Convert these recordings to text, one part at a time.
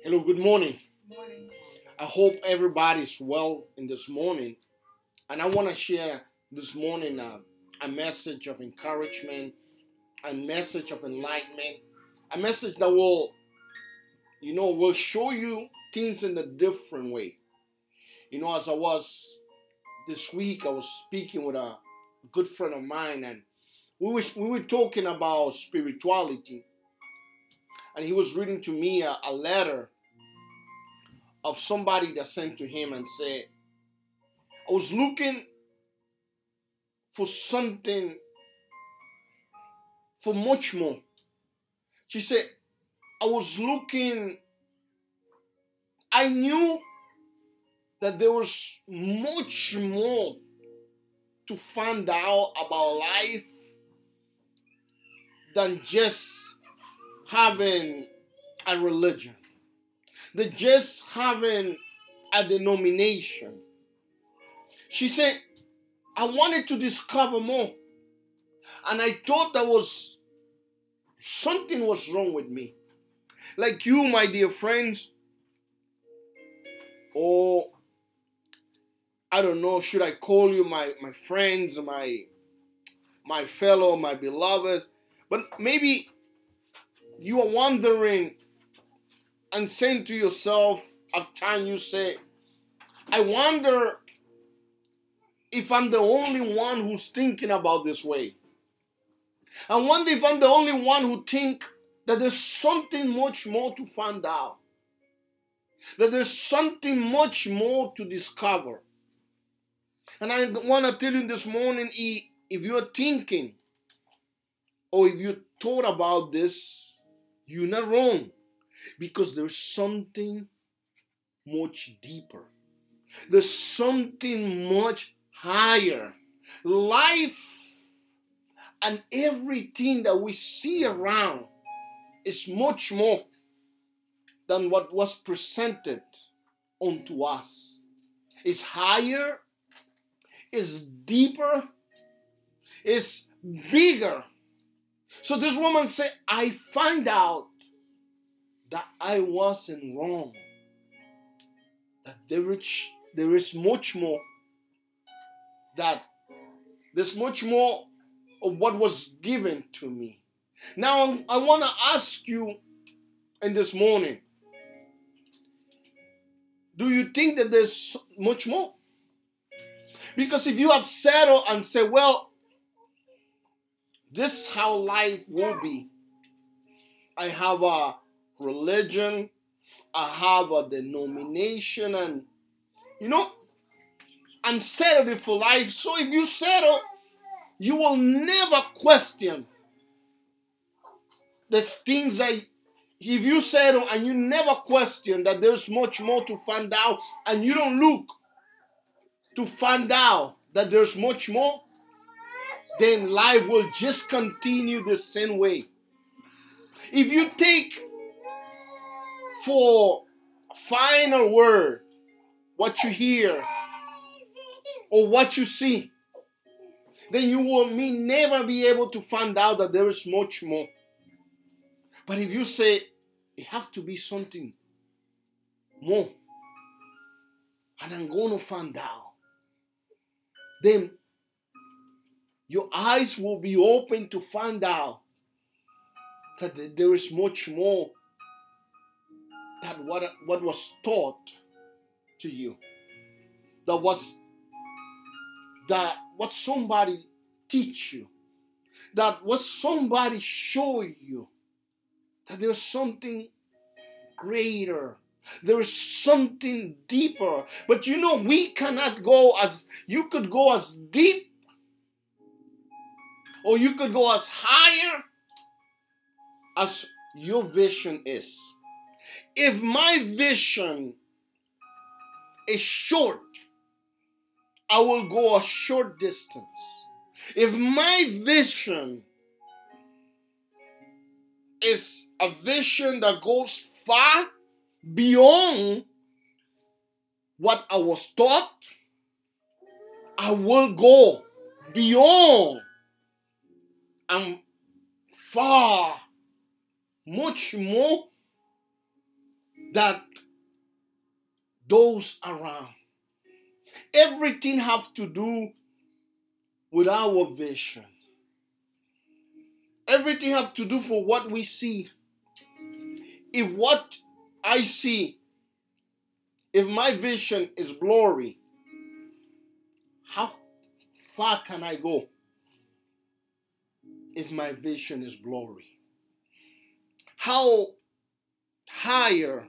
Hello, good morning. Morning. I hope everybody's well in this morning. And I want to share this morning a message of encouragement, a message of enlightenment, a message that will show you things in a different way. As I was this week, I was speaking with a good friend of mine, and we were talking about spirituality, and he was reading to me a letter of somebody that sent to him and said, I was looking for something, for much more. She said, I was looking, I knew that there was much more to find out about life than just having a religion, than just having a denomination. She said, I wanted to discover more. And I thought something was wrong with me. Like you, my dear friends, or I don't know, should I call you my friends, my fellow, my beloved? But maybe you are wondering and saying to yourself, at times you say, I wonder if I'm the only one who's thinking about this way. I wonder if I'm the only one who think that there's something much more to find out. That there's something much more to discover. And I want to tell you this morning, if you're thinking or if you thought about this, you're not wrong. Because there's something much deeper. There's something much higher. Life and everything that we see around is much more than what was presented unto us. It's higher, it's deeper, it's bigger. So this woman said, I find out that I wasn't wrong. That there is much more. That there's much more of what was given to me. Now I want to ask you in this morning, do you think that there's much more? Because if you have settled and said, well, this is how life will be. I have a religion, I have a denomination, and I'm settled for life. So if you settle, you will never question the things that if you settle and you never question that there's much more to find out, and you don't look to find out that there's much more, then life will just continue the same way. If you take for final word what you hear or what you see, then you will never be able to find out that there is much more. But if you say, it has to be something more, and I'm going to find out, then your eyes will be open to find out that there is much more than what was taught to you. That what somebody teach you. That what somebody show you. That there's something greater. There is something deeper. But we cannot go you could go as deep, or you could go as higher as your vision is. If my vision is short, I will go a short distance. If my vision is a vision that goes far beyond what I was taught, I will go beyond and far, much more that those around. Everything has to do with our vision. Everything has to do for what we see. If what I see, if my vision is blurry, how far can I go if my vision is blurry? How higher,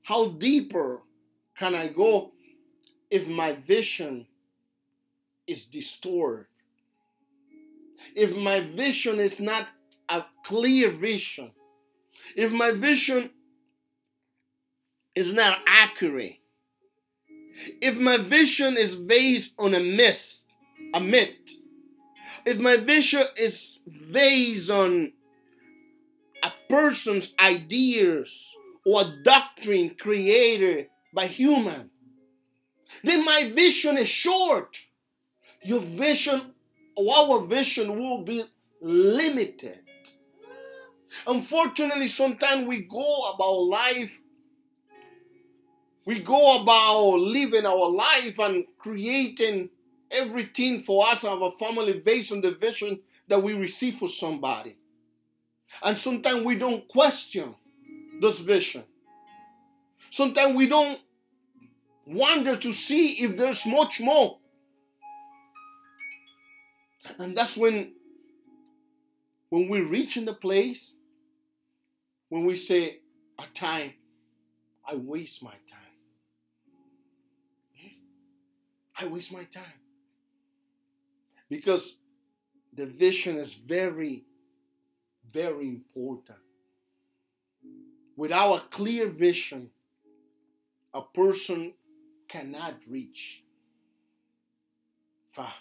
how deeper can I go if my vision is distorted? If my vision is not a clear vision, if my vision is not accurate, if my vision is based on a myth, if my vision is based on a person's ideas or a doctrine created by human, then my vision is short. Your vision or our vision will be limited. Unfortunately, sometimes we go about life, we go about living our life and creating everything for us and our family based on the vision that we receive for somebody. And sometimes we don't question this vision. Sometimes we don't wonder to see if there's much more. And that's when we reach in the place, when we say, at time, I waste my time. I waste my time. Because the vision is very, very important. Without a clear vision, a person cannot reach far.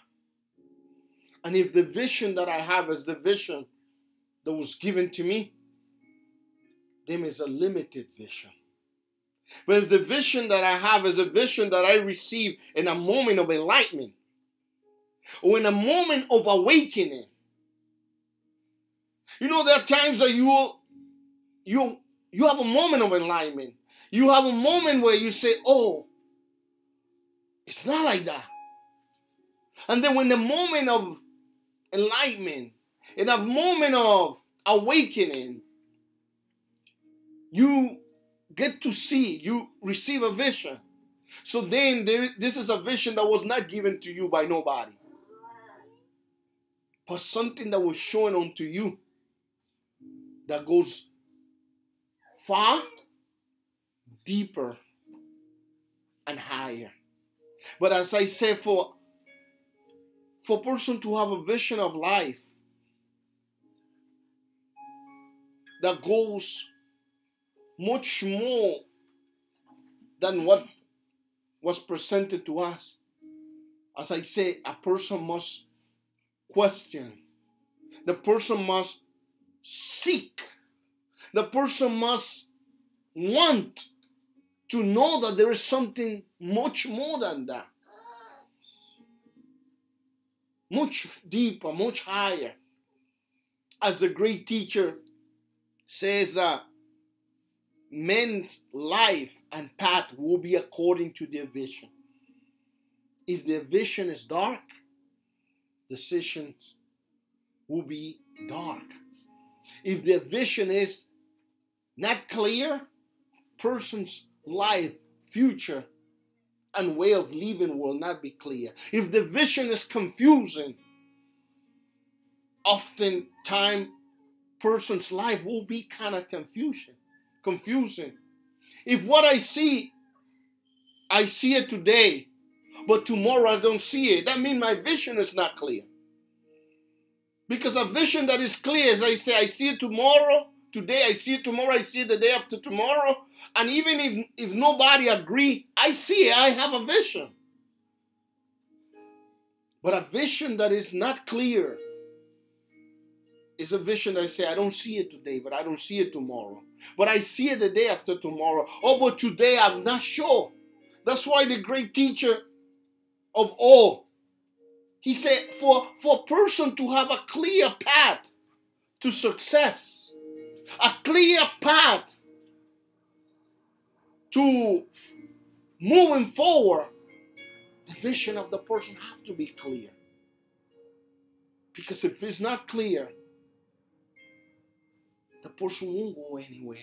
And if the vision that I have is the vision that was given to me, then it's a limited vision. But if the vision that I have is a vision that I receive in a moment of enlightenment, or in a moment of awakening, you know, there are times that you have a moment of enlightenment. You have a moment where you say, oh, it's not like that. And then when the moment of enlightenment, in a moment of awakening, you get to see, you receive a vision. So then this is a vision that was not given to you by nobody, but something that was shown unto you that goes far, deeper, and higher. But as I said, for a person to have a vision of life that goes much more than what was presented to us, as I say, a person must question. The person must seek. The person must want to know that there is something much more than that. Much deeper, much higher. As the great teacher says that men's life and path will be according to their vision. If their vision is dark, decisions will be dark. If their vision is not clear, person's life, future, and way of living will not be clear. If the vision is confusing, oftentimes person's life will be kind of confusing. If what I see it today, but tomorrow I don't see it, that means my vision is not clear. Because a vision that is clear, as I say, I see it tomorrow, today I see it tomorrow, I see it the day after tomorrow, and even if nobody agree, I see it, I have a vision. But a vision that is not clear is a vision that I say, I don't see it today, but I don't see it tomorrow. But I see it the day after tomorrow. Oh, but today I'm not sure. That's why the great teacher of all, he said, for a person to have a clear path to success, a clear path to moving forward, the vision of the person have to be clear. Because if it's not clear, the person won't go anywhere.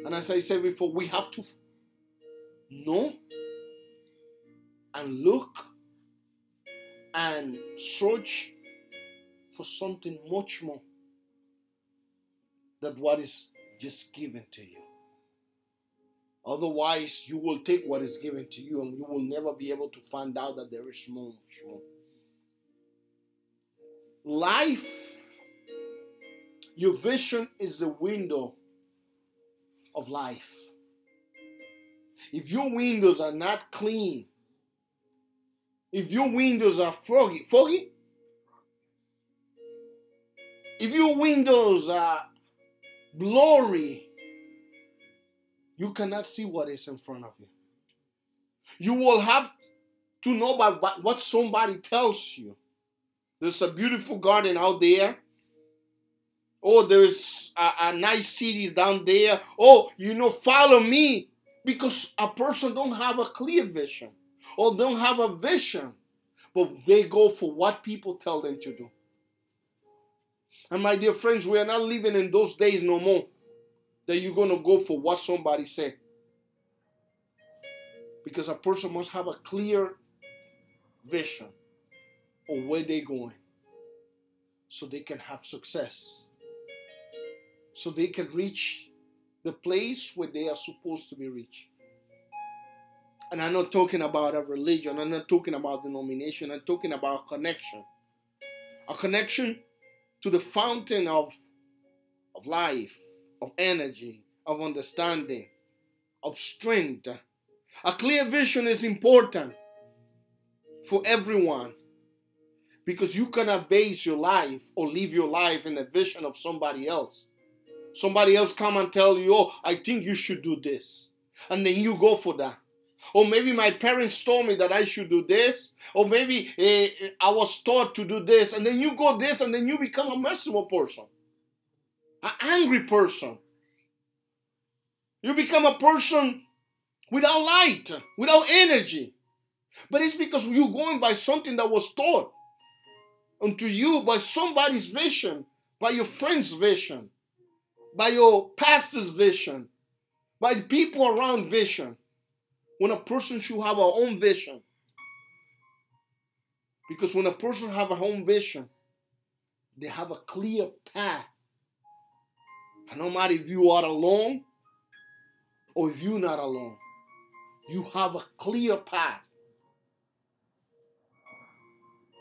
And as I said before, we have to know and look and search for something much more than what is just given to you. Otherwise, you will take what is given to you and you will never be able to find out that there is more. Life, your vision is the window of life. If your windows are not clean, if your windows are foggy, if your windows are blurry, you cannot see what is in front of you. You will have to know by what somebody tells you. There's a beautiful garden out there. Oh, there's a nice city down there. Oh, follow me. Because a person don't have a clear vision or don't have a vision, but they go for what people tell them to do. And my dear friends, we are not living in those days no more that you're going to go for what somebody said. Because a person must have a clear vision of where they're going so they can have success, so they can reach the place where they are supposed to be reached. And I'm not talking about a religion. I'm not talking about denomination. I'm talking about a connection. A connection to the fountain of life, of energy, of understanding, of strength. A clear vision is important for everyone because you cannot base your life or live your life in the vision of somebody else. Somebody else come and tell you, oh, I think you should do this. And then you go for that. Or maybe my parents told me that I should do this. Or maybe I was taught to do this. And then you go this and then you become a miserable person. An angry person. You become a person without light, without energy. But it's because you're going by something that was taught unto you by somebody's vision, by your friend's vision, by your pastor's vision, by the people around vision. When a person should have our own vision. Because when a person have a own vision, they have a clear path. And no matter if you are alone or if you're not alone, you have a clear path.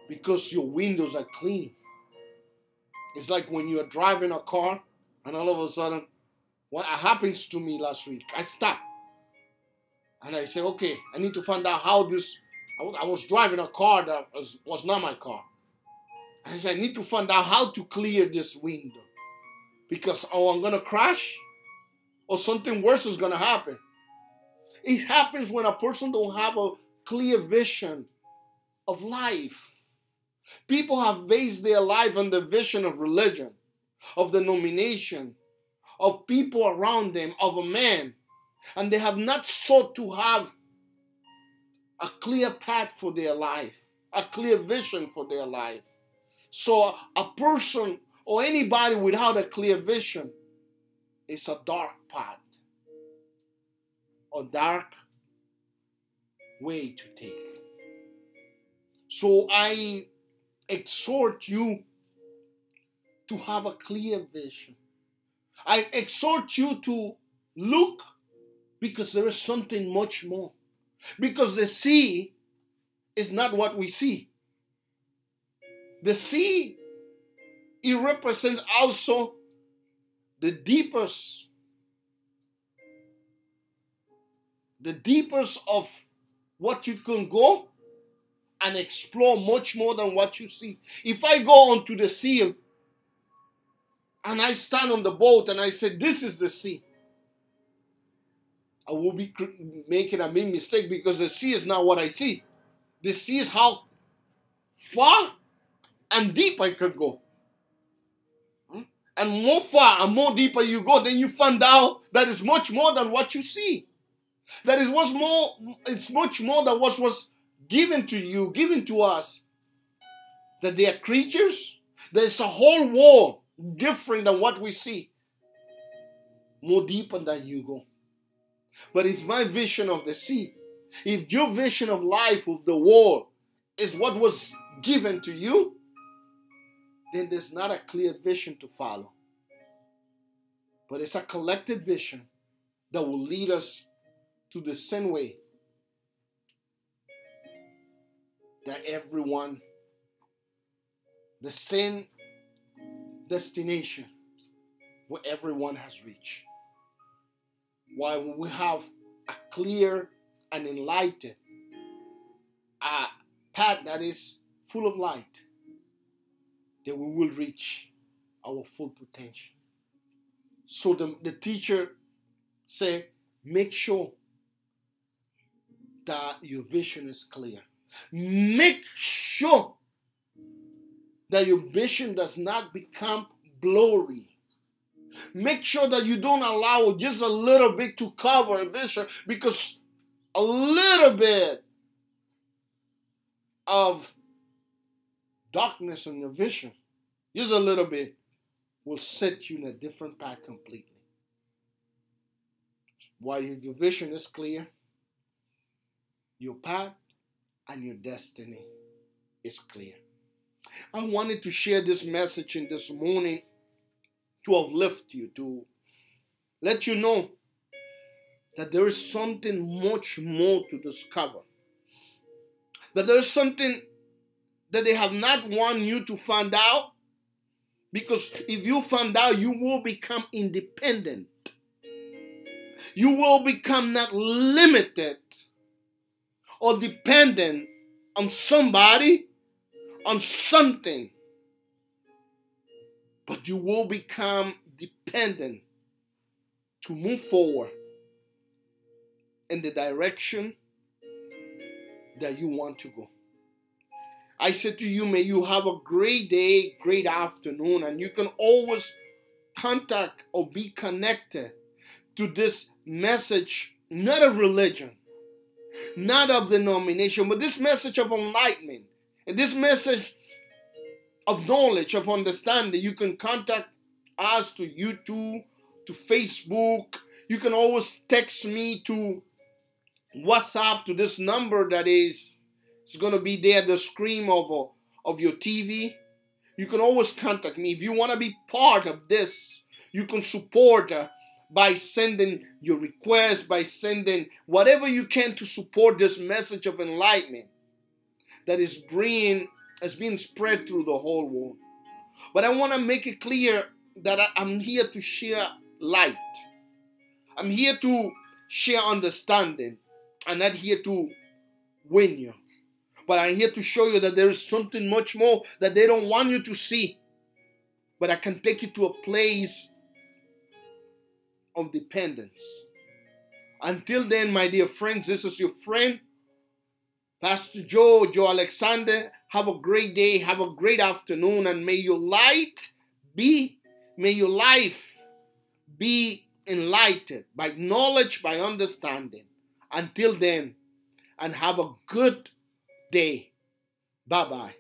Because your windows are clean. It's like when you're driving a car and all of a sudden, what happens to me last week, I stopped. And I said, okay, I need to find out how this, I was driving a car that was not my car. And I said, I need to find out how to clear this window. Because, I'm going to crash or something worse is going to happen. It happens when a person don't have a clear vision of life. People have based their life on the vision of religion, of denomination, of people around them, of a man. And they have not sought to have a clear path for their life, a clear vision for their life. So a person or anybody without a clear vision is a dark path, a dark way to take. So I exhort you to have a clear vision. I exhort you to look because there is something much more. Because the sea is not what we see. The sea, it represents also the deepest of what you can go and explore much more than what you see. If I go onto the sea and I stand on the boat and I say, this is the sea, I will be making a big mistake because the sea is not what I see. The sea is how far and deep I can go. and more far and more deeper you go, then you find out that it's much more than what you see. That is what's more, it's much more than what was given to you, given to us. That they are creatures. There's a whole world different than what we see. More deeper than you go. But if my vision of the sea, if your vision of life, of the world, is what was given to you, then there's not a clear vision to follow. But it's a collected vision that will lead us to the same way that everyone, the same destination where everyone has reached. While we have a clear and enlightened path that is full of light, then we will reach our full potential. So the teacher said, make sure that your vision is clear. Make sure that your vision does not become blurry. Make sure that you don't allow just a little bit to cover a vision, because a little bit of darkness in your vision, just a little bit, will set you in a different path completely. While your vision is clear, your path and your destiny is clear. I wanted to share this message in this morning to uplift you, to let you know that there is something much more to discover. That there is something that they have not want you to find out, because if you find out, you will become independent. You will become not limited or dependent on somebody, on something, but you will become dependent to move forward in the direction that you want to go. I said to you, may you have a great day, great afternoon, and you can always contact or be connected to this message, not of religion, not of denomination, but this message of enlightenment, and this message of knowledge, of understanding. You can contact us to YouTube, to Facebook. You can always text me to WhatsApp to this number that is, it's going to be there at the screen of your TV. You can always contact me. If you want to be part of this, you can support by sending your request, by sending whatever you can to support this message of enlightenment that is being spread through the whole world. But I want to make it clear that I'm here to share light. I'm here to share understanding. I'm not here to win you. But I'm here to show you that there is something much more that they don't want you to see. But I can take you to a place of dependence. Until then, my dear friends, this is your friend, Pastor Joe Alexander. Have a great day. Have a great afternoon. And may your life be enlightened by knowledge, by understanding. Until then, and have a good day. Bye-bye.